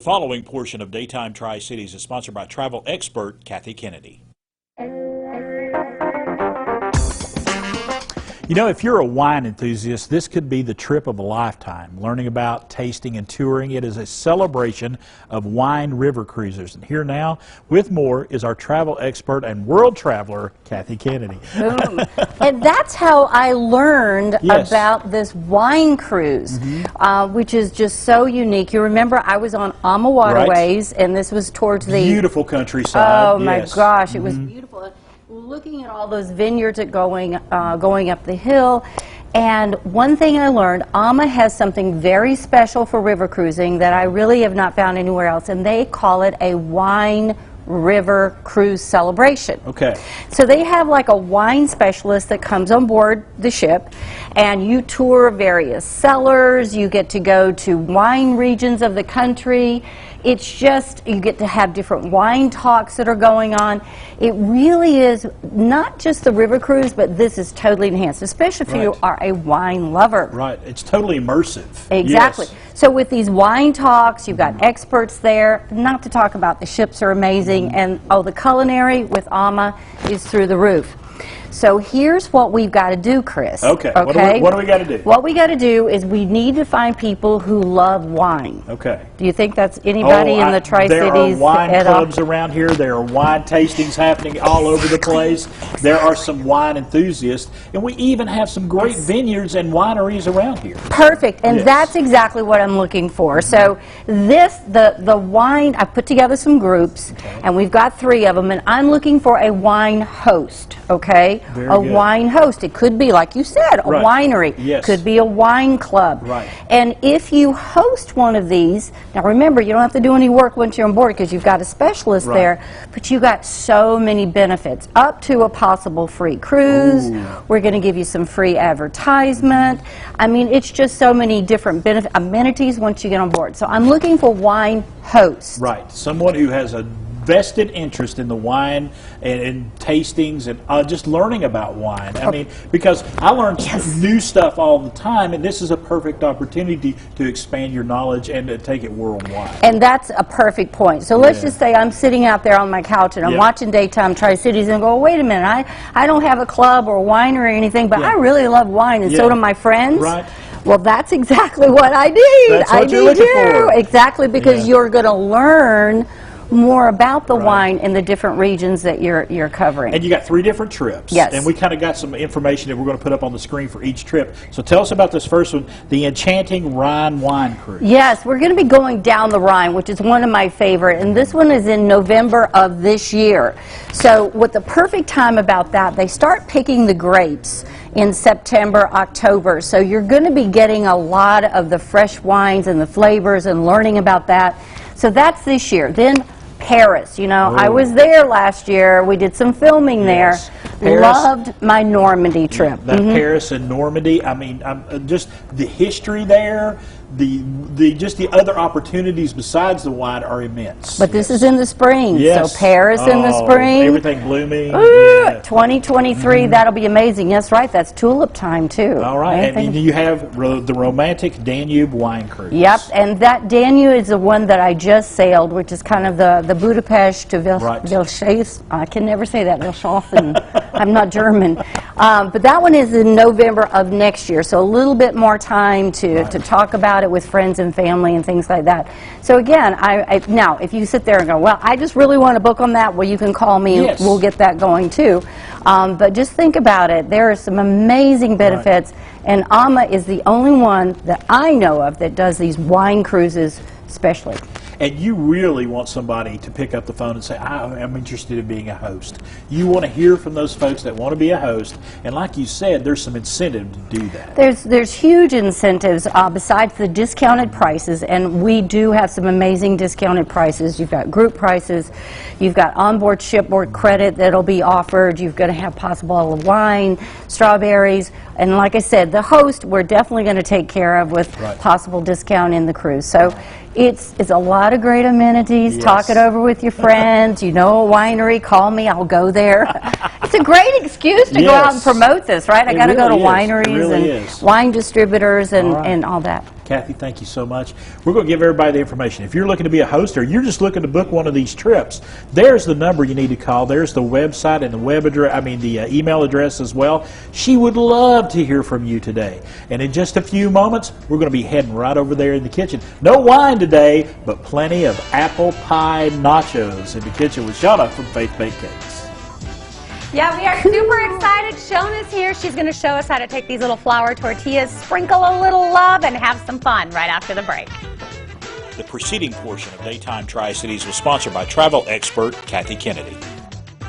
The following portion of Daytime Tri-Cities is sponsored by travel expert Kathy Kennedy. You know, if you're a wine enthusiast, this could be the trip of a lifetime. Learning about, tasting, and touring, it is a celebration of wine river cruisers. And here now, with more, is our travel expert and world traveler, Kathy Kennedy. Boom. And that's how I learned about this wine cruise, which is just so unique. You remember I was on Ama Waterways, and this was towards the... Beautiful countryside. Oh, my gosh, it was beautiful. Looking at all those vineyards going up the hill, and one thing I learned, Ama has something very special for river cruising that I really have not found anywhere else, and they call it a wine river cruise celebration. Okay. So they have like a wine specialist that comes on board the ship, and you tour various cellars, you get to go to wine regions of the country. It's just, you get to have different wine talks that are going on. It really is not just the river cruise, but this is totally enhanced, especially if you are a wine lover. Right, it's totally immersive. Exactly. Yes. So with these wine talks, you've got experts there, not to talk about the ships are amazing, and the culinary with Ama is through the roof. So here's what we've got to do, Chris. Okay. What do we got to do? What we got to do is we need to find people who love wine. Okay. Do you think that's anybody in the Tri-Cities? There are wine clubs around here. There are wine tastings happening all over the place. There are some wine enthusiasts, and we even have some great vineyards and wineries around here. Perfect, and that's exactly what I'm looking for. So the wine, I put together some groups, and we've got 3 of them, and I'm looking for a wine host, okay? Wine host. It could be, like you said, a winery. Yes. Could be a wine club. Right. And if you host one of these, now remember, you don't have to do any work once you're on board because you've got a specialist there, but you've got so many benefits, up to a possible free cruise. Ooh. We're going to give you some free advertisement. I mean, it's just so many different amenities once you get on board. So I'm looking for wine hosts. Right. Someone who has a vested interest in the wine and tastings and just learning about wine. I mean, because I learn new stuff all the time, and this is a perfect opportunity to expand your knowledge and to take it worldwide. And that's a perfect point. So let's just say I'm sitting out there on my couch and I'm watching Daytime Tri-Cities and go, wait a minute, I don't have a club or a winery or anything, but I really love wine, and so do my friends. Right. Well, that's exactly what I need. That's what you're looking for. Exactly, because you're going to learn more about the wine in the different regions that you're covering. And you got 3 different trips. Yes. And we kind of got some information that we're going to put up on the screen for each trip. So tell us about this first one, the Enchanting Rhine Wine Cruise. Yes, we're going to be going down the Rhine, which is one of my favorite, and this one is in November of this year. So what the perfect time about that, they start picking the grapes in September, October. So you're going to be getting a lot of the fresh wines and the flavors and learning about that. So that's this year. Then Paris, you know, I was there last year. We did some filming there. Paris, loved my Normandy trip. That Paris and Normandy, I mean, just the history there, just the other opportunities besides the wine are immense. But this is in the spring, so Paris in the spring. Everything blooming. 2023, that'll be amazing. Yes, right, that's tulip time too. All right, and you have the romantic Danube wine cruise. Yep, and that Danube is the one that I just sailed, which is kind of the Budapest to Vilshace. I can never say that, Vilshafen. I'm not German. But that one is in November of next year, so a little bit more time to talk about it with friends and family and things like that. So again, now if you sit there and go, well, I just really want to book on that, well, you can call me and we'll get that going too. But just think about it. There are some amazing benefits, and Ama is the only one that I know of that does these wine cruises especially. And you really want somebody to pick up the phone and say, I'm interested in being a host. You want to hear from those folks that want to be a host. And like you said, there's some incentive to do that. There's huge incentives besides the discounted prices, and we do have some amazing discounted prices. You've got group prices. You've got onboard shipboard credit that'll be offered. You're going to have possible wine, strawberries. And like I said, the host we're definitely going to take care of with possible discount in the cruise. So it's a lot of great amenities. Talk it over with your friends. You know a winery, call me, I'll go there. It's a great excuse to go out and promote this, right? I got to go to wineries and wine distributors and all that. Kathy, thank you so much. We're going to give everybody the information. If you're looking to be a host or you're just looking to book one of these trips, there's the number you need to call. There's the website and the web address, the email address as well. She would love to hear from you today. And in just a few moments, we're going to be heading right over there in the kitchen. No wine today, but plenty of apple pie nachos in the kitchen with Shauna from Faith Baked Cakes. Yeah, we are super excited. Shona's here. She's going to show us how to take these little flour tortillas, sprinkle a little love, and have some fun right after the break. The preceding portion of Daytime Tri-Cities was sponsored by travel expert Kathy Kennedy.